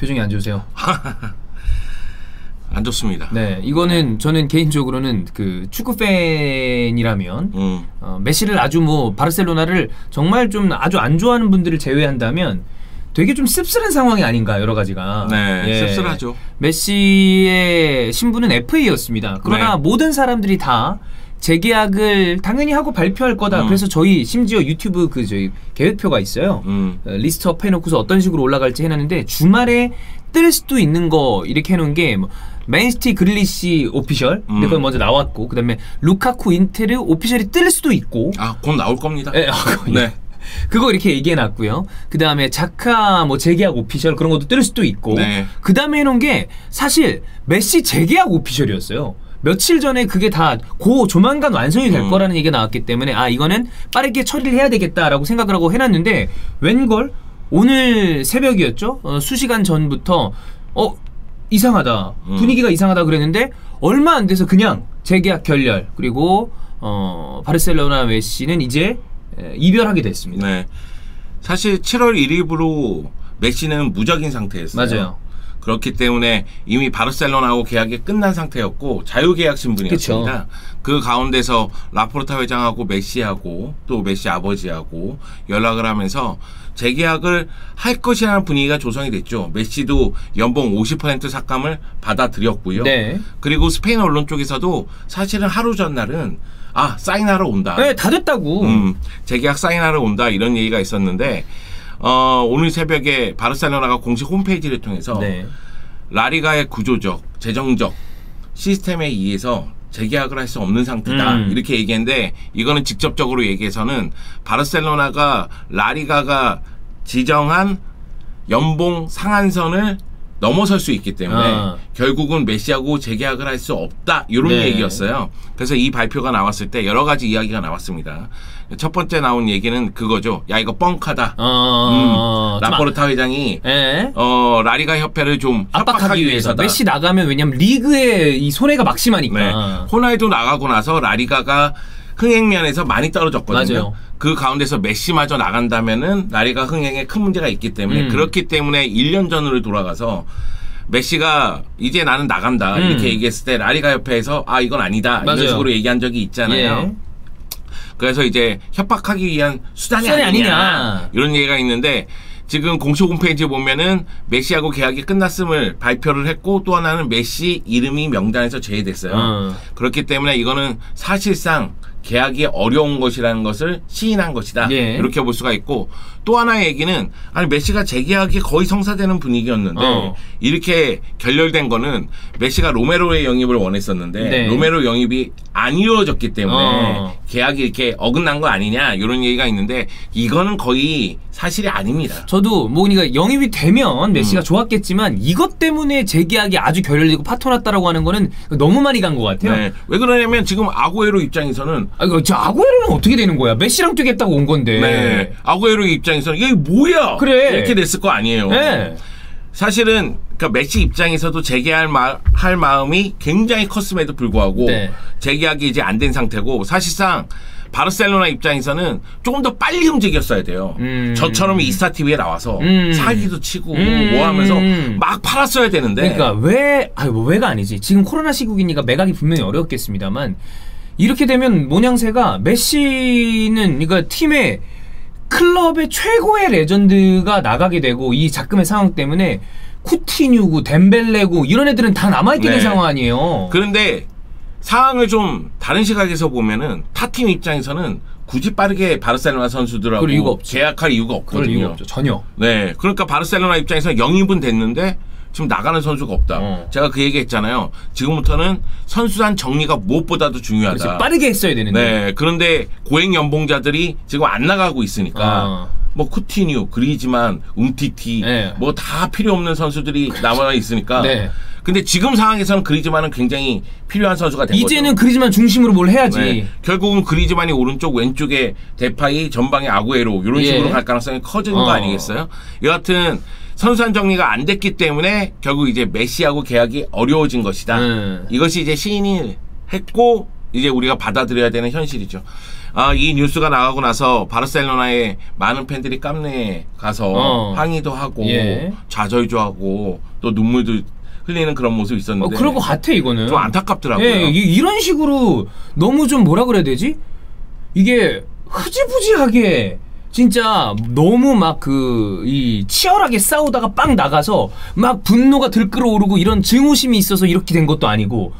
표정이 안 좋으세요? 안 좋습니다. 네, 이거는 저는 개인적으로는 그 축구 팬이라면 메시를 아주 뭐 바르셀로나를 정말 좀 아주 안 좋아하는 분들을 제외한다면 되게 좀 씁쓸한 상황이 아닌가 여러 가지가. 네, 예. 씁쓸하죠. 메시의 신분은 FA였습니다. 그러나 네. 모든 사람들이 다 재계약을 당연히 하고 발표할 거다. 그래서 저희 심지어 유튜브 그 저희 계획표가 있어요. 리스트업 해놓고서 어떤 식으로 올라갈지 해놨는데 주말에 뜰 수도 있는 거 이렇게 해놓은 게 뭐, 맨시티 그릴리시 오피셜 근데 그건 먼저 나왔고 그 다음에 루카쿠 인테르 오피셜이 뜰 수도 있고 곧 나올 겁니다. 네. 네. 그거 이렇게 얘기해놨고요. 그 다음에 자카 뭐 재계약 오피셜 그런 것도 뜰 수도 있고 네. 그 다음에 해놓은 게 사실 메시 재계약 오피셜이었어요. 며칠 전에 그게 다 조만간 완성이 될 거라는 얘기가 나왔기 때문에 이거는 빠르게 처리를 해야 되겠다라고 생각을 하고 해놨는데 웬걸 오늘 새벽이었죠? 수시간 전부터 이상하다. 분위기가 이상하다 그랬는데 얼마 안 돼서 그냥 재계약 결렬 그리고 바르셀로나 메시는 이제 이별하게 됐습니다. 네. 사실 7월 1일부로 메시는 무적인 상태였어요. 맞아요. 그렇기 때문에 이미 바르셀로나하고 계약이 끝난 상태였고 자유계약 신분이었습니다. 그 가운데서 라포르타 회장하고 메시하고 또 메시 아버지하고 연락을 하면서 재계약을 할 것이라는 분위기가 조성이 됐죠. 메시도 연봉 50% 삭감을 받아들였고요. 네. 그리고 스페인 언론 쪽에서도 사실은 하루 전날은 사인하러 온다. 네, 다 됐다고. 재계약 사인하러 온다 이런 얘기가 있었는데 오늘 새벽에 바르셀로나가 공식 홈페이지를 통해서 네. 라리가의 구조적, 재정적 시스템에 의해서 재계약을 할 수 없는 상태다 이렇게 얘기했는데 이거는 직접적으로 얘기해서는 바르셀로나가 라리가가 지정한 연봉 상한선을 넘어설 수 있기 때문에 결국은 메시하고 재계약을 할 수 없다 이런 얘기였어요. 그래서 이 발표가 나왔을 때 여러 가지 이야기가 나왔습니다. 첫 번째 나온 얘기는 그거죠. 야 이거 뻥카다. 라포르타 회장이 라리가 협회를 좀 압박하기 위해서다. 메시 나가면 왜냐면 리그의 이 손해가 막심하니까. 네. 호날두 나가고 나서 라리가가 흥행면에서 많이 떨어졌거든요. 맞아요. 그 가운데서 메시마저 나간다면은 라리가 흥행에 큰 문제가 있기 때문에 그렇기 때문에 1년 전으로 돌아가서 메시가 이제 나는 나간다 이렇게 얘기했을 때 라리가 협회에서 이건 아니다 이런 식으로 얘기한 적이 있잖아요. 그래서 이제 협박하기 위한 수단이 아니냐 이런 얘기가 있는데 지금 공식 홈페이지에 보면은 메시하고 계약이 끝났음을 발표를 했고 또 하나는 메시 이름이 명단에서 제외됐어요. 그렇기 때문에 이거는 사실상 계약이 어려운 것이라는 것을 시인한 것이다. 이렇게 볼 수가 있고 또 하나의 얘기는 메시가 재계약이 거의 성사되는 분위기였는데 이렇게 결렬된 거는 메시가 로메로의 영입을 원했었는데 로메로 영입이 안 이루어졌기 때문에 계약이 이렇게 어긋난 거 아니냐 이런 얘기가 있는데 이거는 거의 사실이 아닙니다. 저도 그러니까 영입이 되면 메시가 좋았겠지만 이것 때문에 재계약이 아주 결렬되고 파토났다라고 하는 거는 너무 많이 간 것 같아요. 네. 왜 그러냐면 지금 아구에로 입장에서는 아구에로는 어떻게 되는 거야? 메시랑 뛰겠다고 온 건데. 네. 아구에로 입장에서는 이게 뭐야? 그래. 이렇게 됐을 거 아니에요. 네. 사실은 그러니까 메시 입장에서도 재계할 마음이 굉장히 컸음에도 불구하고 재계약이 이제 안 된 상태고 사실상 바르셀로나 입장에서는 조금 더 빨리 움직였어야 돼요. 저처럼 이스타TV에 나와서 사기도 치고 뭐 하면서 막 팔았어야 되는데 그러니까 왜가 아니지. 지금 코로나 시국이니까 매각이 분명히 어렵겠습니다만 이렇게 되면 모양새가 메시는 그러니까 팀의 클럽의 최고의 레전드가 나가게 되고 이 자금의 상황 때문에 쿠티뉴고 덴벨레고 이런 애들은 다 남아있게 된 상황 아니에요. 그런데 상황을 좀 다른 시각에서 보면은 타팀 입장에서는 굳이 빠르게 바르셀로나 선수들하고 계약할 이유가 없거든요. 그럴 이유가 없죠. 전혀. 네, 그러니까 바르셀로나 입장에서는 영입은 됐는데 지금 나가는 선수가 없다. 제가 그 얘기 했잖아요. 지금부터는 선수단 정리가 무엇보다도 중요하다. 그렇지, 빠르게 했어야 되는데. 네, 그런데 고액 연봉자들이 지금 안 나가고 있으니까 뭐 쿠티뉴, 그리즈만, 움티티 뭐 다 필요 없는 선수들이 남아 있으니까 근데 지금 상황에서는 그리즈만은 굉장히 필요한 선수가 된 이제는 거죠. 그리즈만 중심으로 뭘 해야지. 결국은 그리즈만이 오른쪽 왼쪽에 데파이 전방에 아구에로 이런 식으로 갈 가능성이 커지는 거 아니겠어요? 여하튼 선수단 정리가 안 됐기 때문에 결국 이제 메시하고 계약이 어려워진 것이다. 이것이 이제 시인이 했고 이제 우리가 받아들여야 되는 현실이죠. 이 뉴스가 나가고 나서 바르셀로나에 많은 팬들이 깜내에 가서 항의도 하고 예. 좌절도 하고 또 눈물도 흘리는 그런 모습이 있었는데 그럴 것 같아 이거는. 좀 안타깝더라고요. 예, 이런 식으로 너무 좀 뭐라 그래야 되지? 이게 흐지부지하게 진짜 너무 막 이 치열하게 싸우다가 빵 나가서 막 분노가 들끓어오르고 이런 증오심이 있어서 이렇게 된 것도 아니고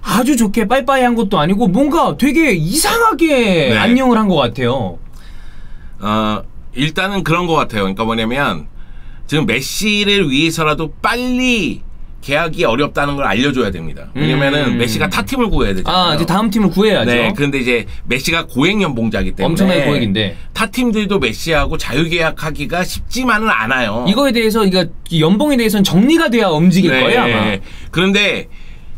아주 좋게 빠이빠이 한 것도 아니고 뭔가 되게 이상하게 네. 안녕을 한 것 같아요. 일단은 그런 것 같아요. 그러니까 뭐냐면 지금 메시를 위해서라도 빨리 계약이 어렵다는 걸 알려줘야 됩니다. 왜냐면은 메시가 타 팀을 구해야 되잖아요. 이제 다음 팀을 구해야죠. 네, 그런데 이제 메시가 고액 연봉자이기 때문에 엄청나게 고액인데 타 팀들도 메시하고 자유계약하기가 쉽지만은 않아요. 이거에 대해서 이 연봉에 대해서는 정리가 돼야 움직일 네, 거예요 아마. 그런데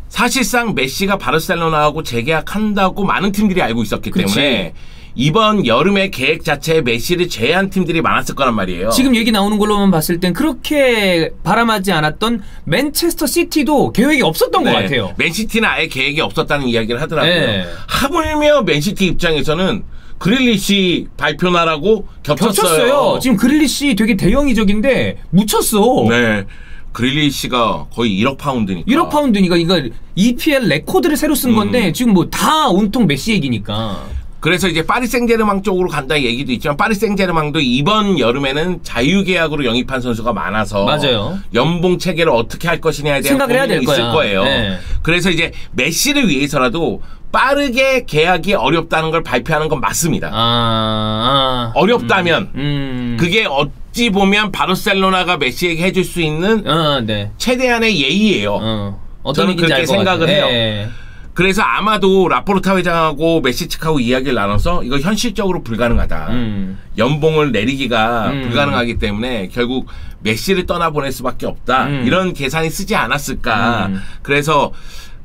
사실상 메시가 바르셀로나하고 재계약한다고 많은 팀들이 알고 있었기 그치. 때문에 이번 여름의 계획 자체에 메시를 제외한 팀들이 많았을 거란 말이에요. 지금 얘기 나오는 걸로만 봤을 땐 그렇게 바람하지 않았던 맨체스터 시티도 계획이 없었던 것 같아요. 맨시티는 아예 계획이 없었다는 이야기를 하더라고요. 네. 하물며 맨시티 입장에서는 그릴리시 발표나라고 겹쳤어요. 지금 그릴리시 되게 대형 이적인데 묻혔어. 네. 그릴리시가 거의 1억 파운드니까. 1억 파운드니까 이거 EPL 레코드를 새로 쓴 건데 지금 뭐 다 온통 메시 얘기니까. 그래서 이제 파리 생제르맹 쪽으로 간다는 얘기도 있지만 파리 생제르맹도 이번 여름에는 자유계약으로 영입한 선수가 많아서 맞아요. 연봉 체계를 어떻게 할 것이냐에 대한 생각을 해야 고민이 될 있을 거야. 거예요. 네. 그래서 이제 메시를 위해서라도 빠르게 계약이 어렵다는 걸 발표하는 건 맞습니다. 어렵다면 그게 어찌 보면 바르셀로나가 메시에게 해줄 수 있는 네. 최대한의 예의예요. 저는 얘기인지 그렇게 알 것 생각을 같아. 해요. 네. 그래서 아마도 라포르타 회장하고 메시 측하고 이야기를 나눠서 이거 현실적으로 불가능하다. 연봉을 내리기가 불가능하기 때문에 결국 메시를 떠나보낼 수밖에 없다. 이런 계산이 쓰지 않았을까. 그래서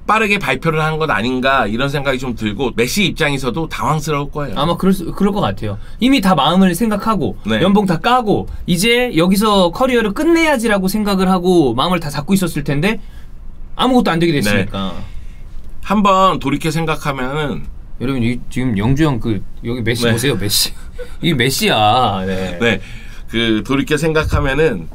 빠르게 발표를 하는 것 아닌가 이런 생각이 좀 들고 메시 입장에서도 당황스러울 거예요. 아마 그럴 것 같아요. 이미 다 마음을 생각하고 네. 연봉 다 까고 이제 여기서 커리어를 끝내야지라고 생각을 하고 마음을 다 잡고 있었을 텐데 아무것도 안 되게 됐으니까. 한번 돌이켜 생각하면은 여러분 지금 영주 형 여기 메시 보세요. 메시. 이 메시야. 네. 네. 돌이켜 생각하면은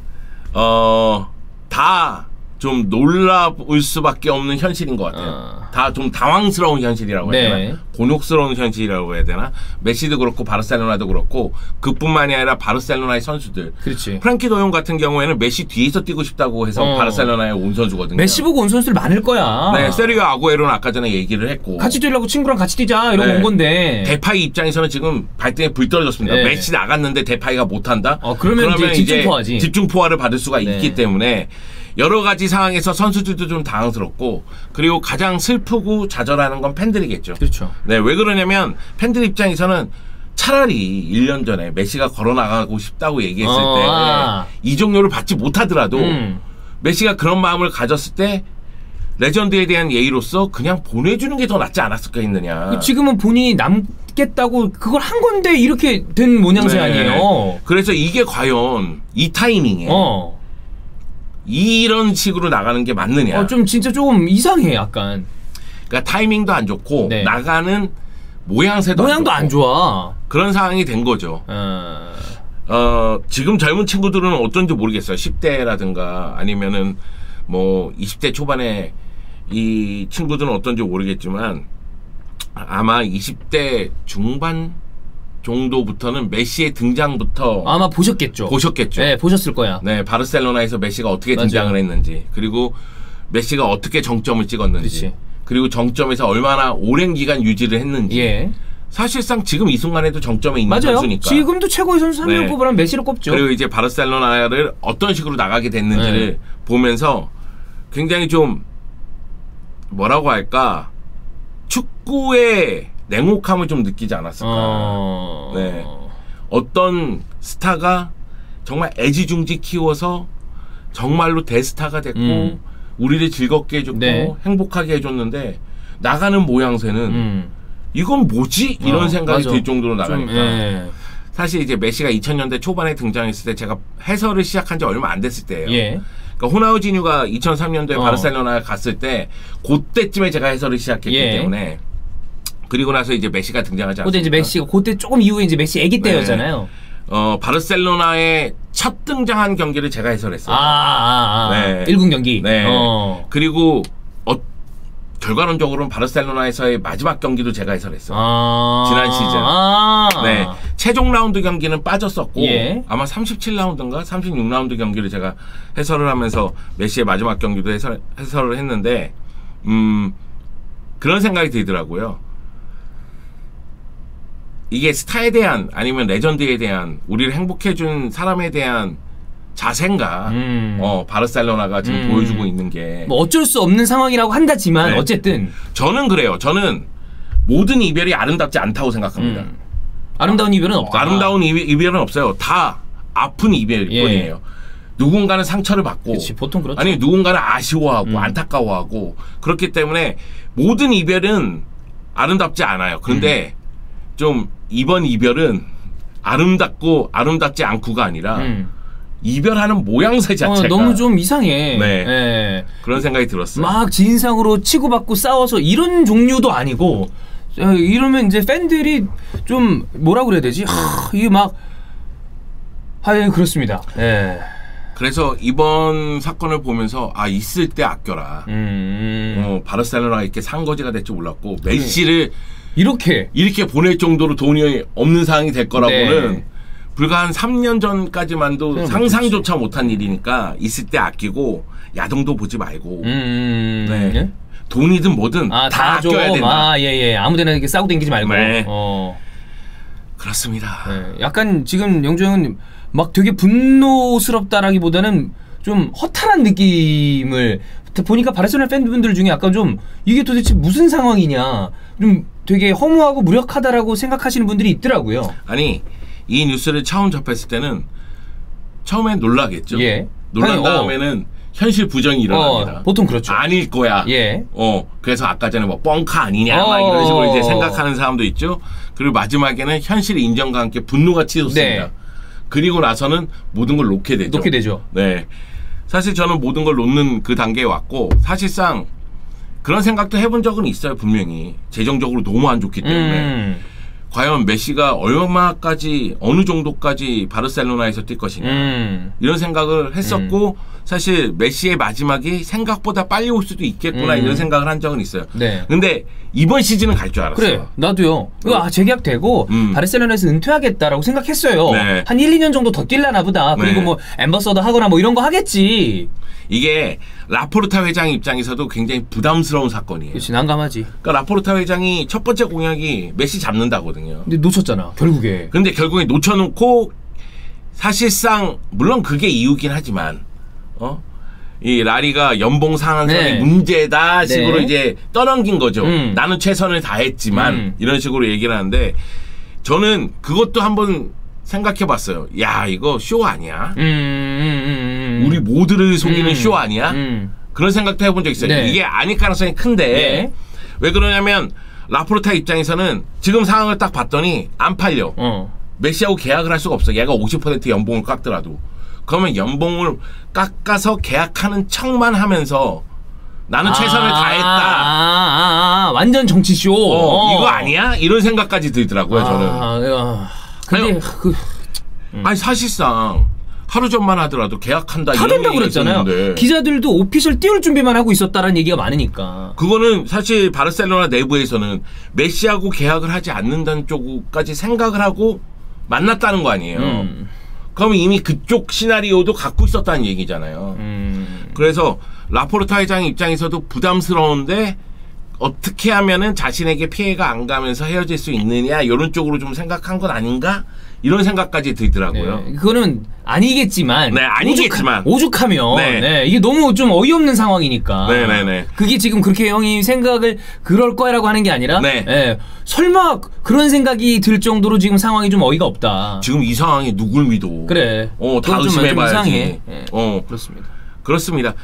다 좀 놀라울 수밖에 없는 현실인 것 같아요. 다 좀 당황스러운 현실이라고 해야 되나? 곤혹스러운 현실이라고 해야 되나? 메시도 그렇고 바르셀로나도 그렇고 그뿐만이 아니라 바르셀로나의 선수들. 그렇지. 프랑키 도용 같은 경우에는 메시 뒤에서 뛰고 싶다고 해서 바르셀로나에 온 선수거든요. 메시 보고 온 선수들 많을 거야. 네, 세리오 아구에로는 아까 전에 얘기를 했고 같이 뛰려고 친구랑 같이 뛰자 이러고 온 건데. 데파이 입장에서는 지금 발등에 불 떨어졌습니다. 네. 메시 나갔는데 데파이가 못한다? 그러면 이제 집중포화지. 집중포화를 받을 수가 있기 때문에 여러 가지 상황에서 선수들도 좀 당황스럽고 그리고 가장 슬프고 좌절하는 건 팬들이겠죠. 그렇죠. 네, 왜 그러냐면 팬들 입장에서는 차라리 1년 전에 메시가 걸어나가고 싶다고 얘기했을 때 이적료를 받지 못하더라도 메시가 그런 마음을 가졌을 때 레전드에 대한 예의로서 그냥 보내주는 게 더 낫지 않았을까 했느냐. 지금은 본인이 남겠다고 그걸 한 건데 이렇게 된 모양새 아니에요. 그래서 이게 과연 이 타이밍에 이런 식으로 나가는 게 맞느냐. 좀 진짜 조금 이상해 약간. 그러니까 타이밍도 안 좋고 나가는 모양새도 안 좋아. 그런 상황이 된 거죠. 지금 젊은 친구들은 어떤지 모르겠어요. 10대라든가 아니면은 뭐 20대 초반에 이 친구들은 어떤지 모르겠지만 아마 20대 중반 정도부터는 메시의 등장부터 아마 보셨겠죠. 네, 보셨을 거야. 네, 바르셀로나에서 메시가 어떻게 등장을 했는지, 그리고 메시가 어떻게 정점을 찍었는지, 그리고 정점에서 얼마나 오랜 기간 유지를 했는지. 사실상 지금 이 순간에도 정점에 있는 선수니까. 지금도 최고의 선수 한 명 꼽으라면 메시를 꼽죠. 그리고 이제 바르셀로나를 어떤 식으로 나가게 됐는지를 보면서 굉장히 좀 뭐라고 할까, 축구의 냉혹함을 좀 느끼지 않았을까. 네. 어떤 스타가 정말 애지중지 키워서 정말로 대스타가 됐고 우리를 즐겁게 해줬고 행복하게 해줬는데 나가는 모양새는 이건 뭐지? 이런 생각이 들 정도로 나가니까. 사실 이제 메시가 2000년대 초반에 등장했을 때 제가 해설을 시작한 지 얼마 안 됐을 때예요. 그러니까 호나우지뉴가 2003년도에 바르셀로나에 갔을 때 그때쯤에 제가 해설을 시작했기 때문에 그리고 나서 이제 메시가 등장하지 않습니까? 그때 이제 메시가 그때 조금 이후에 이제 메시 아기 때였잖아요. 바르셀로나의 첫 등장한 경기를 제가 해설했어요. 네. 1군 경기. 네. 그리고 결과론적으로는 바르셀로나에서의 마지막 경기도 제가 해설했어요. 지난 시즌. 네. 최종 라운드 경기는 빠졌었고 예. 아마 37라운드인가 36라운드 경기를 제가 해설을 하면서 메시의 마지막 경기도 해설을 했는데 그런 생각이 들더라고요. 이게 스타에 대한 아니면 레전드에 대한 우리를 행복해준 사람에 대한 자세인가 바르셀로나가 지금 보여주고 있는 게 뭐 어쩔 수 없는 상황이라고 한다지만 네. 어쨌든 저는 그래요. 저는 모든 이별이 아름답지 않다고 생각합니다. 아름다운 이별은 없다. 아름다운 이별은 없어요. 다 아픈 이별일 예. 뿐이에요. 누군가는 상처를 받고 그치, 보통 그렇죠. 아니 누군가는 아쉬워하고 안타까워하고 그렇기 때문에 모든 이별은 아름답지 않아요. 그런데 좀 이번 이별은 아름답고 아름답지 않고가 아니라 이별하는 모양새 자체가 너무 좀 이상해. 네. 네. 그런 생각이 들었어요. 막 진상으로 치고받고 싸워서 이런 종류도 아니고 이러면 이제 팬들이 좀 뭐라 그래야 되지? 이게 막 그렇습니다. 네. 그래서 이번 사건을 보면서 있을 때 아껴라. 바르셀로나가 이렇게 산거지가 될 줄 몰랐고 메시를 이렇게 보낼 정도로 돈이 없는 상황이 될 거라고는 네. 불과 한 3년 전까지만도 상상조차 못한 일이니까 있을 때 아끼고 야동도 보지 말고 네. 돈이든 뭐든 다 아껴야 된다. 예. 아무데나 이렇게 싸고 댕기지 말고. 네. 그렇습니다. 네. 약간 지금 영조 형은 막 되게 분노스럽다라기보다는 좀 허탈한 느낌을 보니까 바르셀로나 팬분들 중에 약간 좀 이게 도대체 무슨 상황이냐 좀 되게 허무하고 무력하다라고 생각하시는 분들이 있더라고요. 아니 이 뉴스를 처음 접했을 때는 처음엔 놀라겠죠. 예. 놀란 다음에는 현실 부정이 일어납니다. 보통 그렇죠. 아닐 거야. 예. 그래서 아까 전에 뭐 뻥카 아니냐 막 이런 식으로 이제 생각하는 사람도 있죠. 그리고 마지막에는 현실 인정과 함께 분노가 치솟습니다. 네. 그리고 나서는 모든 걸 놓게 되죠. 네. 사실 저는 모든 걸 놓는 그 단계에 왔고 사실상 그런 생각도 해본 적은 있어요. 분명히 재정적으로 너무 안 좋기 때문에 과연 메시가 얼마까지 어느 정도까지 바르셀로나에서 뛸 것이냐 이런 생각을 했었고 사실 메시의 마지막이 생각보다 빨리 올 수도 있겠구나 이런 생각을 한 적은 있어요. 네. 근데 이번 시즌은 갈 줄 알았어요. 그래 나도요. 재계약되고 바르셀로나에서 은퇴하겠다라고 생각했어요. 네. 한 1, 2년 정도 더 뛸라나 보다. 그리고 네. 뭐 앰버서더 하거나 뭐 이런 거 하겠지. 이게 라포르타 회장 입장에서도 굉장히 부담스러운 사건이에요. 그렇지 난감하지. 그러니까 라포르타 회장이 첫 번째 공약이 메시 잡는다거든요. 근데 놓쳤잖아 결국에. 근데 결국에 놓쳐놓고 사실상 물론 그게 이유긴 하지만 이 라리가 연봉 상한선이 네. 문제다 식으로 네. 이제 떠넘긴 거죠. 나는 최선을 다했지만 이런 식으로 얘기를 하는데 저는 그것도 한번 생각해봤어요. 야 이거 쇼 아니야? 우리 모두를 속이는 쇼 아니야? 그런 생각도 해본 적 있어요. 네. 이게 아닐 가능성이 큰데 네. 왜 그러냐면 라포르타 입장에서는 지금 상황을 딱 봤더니 안 팔려. 메시하고 계약을 할 수가 없어. 얘가 50% 연봉을 깎더라도. 그러면 연봉을 깎아서 계약하는 척만 하면서 나는 최선을 다했다. 완전 정치쇼. 이거 아니야? 이런 생각까지 들더라고요, 저는. 근데 아니 사실상 하루 전만 하더라도 계약한다 다 이런 된다고 얘기가 그랬잖아요. 있었는데 기자들도 오피셜 띄울 준비만 하고 있었다라는 얘기가 많으니까. 그거는 사실 바르셀로나 내부에서는 메시하고 계약을 하지 않는다는 쪽까지 생각을 하고 만났다는 거 아니에요. 그러면 이미 그쪽 시나리오도 갖고 있었다는 얘기잖아요. 그래서 라포르타 회장 입장에서도 부담스러운데 어떻게 하면은 자신에게 피해가 안 가면서 헤어질 수 있느냐 이런 쪽으로 좀 생각한 건 아닌가 이런 생각까지 들더라고요. 네, 그거는 아니겠지만. 네, 아니겠지만. 오죽하면. 네. 네, 이게 너무 좀 어이없는 상황이니까. 네네네. 그게 지금 그렇게 형이 생각을 그럴 거야라고 하는 게 아니라. 네. 네, 설마 그런 생각이 들 정도로 지금 상황이 좀 어이가 없다. 지금 이 상황에 누굴 믿어? 그래. 다 의심해봐야지. 이상해. 네. 그렇습니다. 그렇습니다.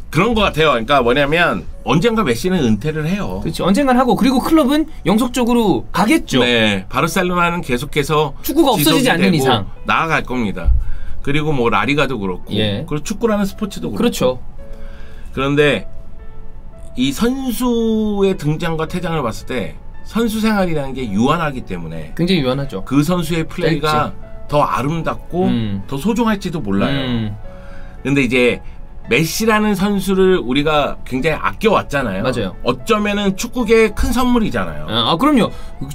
그런 것 같아요. 그러니까 뭐냐면 언젠가 메시는 은퇴를 해요. 그렇지. 언젠간 하고 그리고 클럽은 영속적으로 가겠죠. 네, 바르셀로나는 계속해서 축구가 없어지지 않는 이상 나아갈 겁니다. 그리고 뭐 라리가도 그렇고, 예. 그리고 축구라는 스포츠도 그렇고. 그렇죠. 그런데 이 선수의 등장과 퇴장을 봤을 때 선수 생활이라는 게 유한하기 때문에 굉장히 유한하죠. 그 선수의 플레이가 더 아름답고 더 소중할지도 몰라요. 근데 이제 메시라는 선수를 우리가 굉장히 아껴왔잖아요. 맞아요. 어쩌면은 축구계의 큰 선물이잖아요. 아, 그럼요.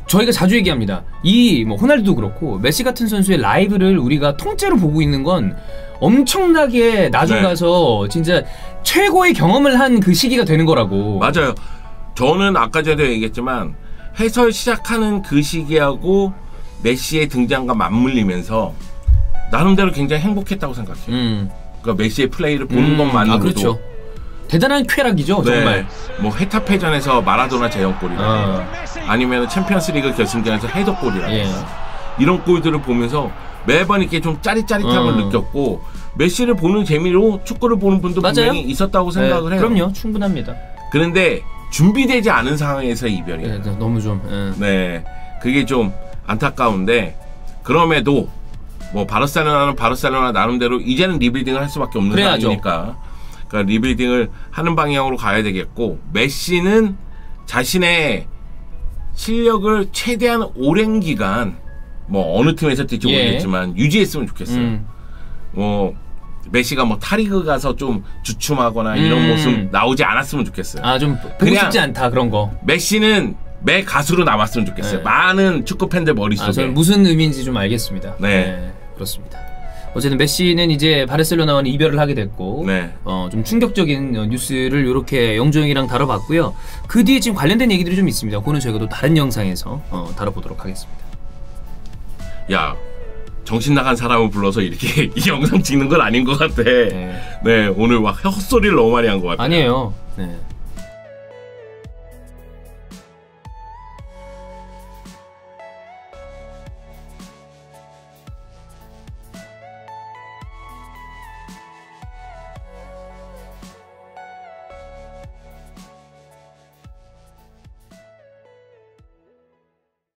저희가 자주 얘기합니다. 이 뭐 호날두도 그렇고 메시 같은 선수의 라이브를 우리가 통째로 보고 있는 건 엄청나게 나중 가서 진짜 최고의 경험을 한 그 시기가 되는 거라고. 맞아요. 저는 아까 전에도 얘기했지만 해설 시작하는 그 시기하고 메시의 등장과 맞물리면서 나름대로 굉장히 행복했다고 생각해요. 그러니까 메시의 플레이를 보는 것만으로도. 아, 그렇죠. 대단한 쾌락이죠, 정말. 뭐 헤타페전에서 마라도나 제형골이라 아니면 챔피언스리그 결승전에서 헤더골이라 이런 골들을 보면서 매번 이렇게 좀 짜릿짜릿함을 느꼈고 메시를 보는 재미로 축구를 보는 분도 분명히 있었다고 생각을 해요. 그럼요, 충분합니다. 그런데 준비되지 않은 상황에서 이별이에요. 너무 좀. 그게 좀 안타까운데 그럼에도 뭐 바르셀로나는 바르셀로나 나름대로 이제는 리빌딩을 할 수밖에 없는 상황이니까 그러니까 리빌딩을 하는 방향으로 가야 되겠고 메시는 자신의 실력을 최대한 오랜 기간 뭐 어느 팀에서 뛸지 모르겠지만 유지했으면 좋겠어요. 뭐 메시가 뭐 타리그 가서 좀 주춤하거나 이런 모습 나오지 않았으면 좋겠어요. 아, 좀 보고 싶지 않다 그런 거. 메시는 매 가수로 남았으면 좋겠어요. 많은 축구 팬들 머릿속에. 저는 무슨 의미인지 좀 알겠습니다. 그렇습니다. 어쨌든 메시는 이제 바르셀로나와는 이별을 하게 됐고 좀 충격적인 뉴스를 이렇게 영종이랑 다뤄봤고요. 그 뒤에 지금 관련된 얘기들이 좀 있습니다. 그거는 저희가 또 다른 영상에서 다뤄보도록 하겠습니다. 야, 정신 나간 사람을 불러서 이렇게 이 영상 찍는 건 아닌 것 같아. 오늘 막 헛소리를 너무 많이 한 것 같아요. 아니에요.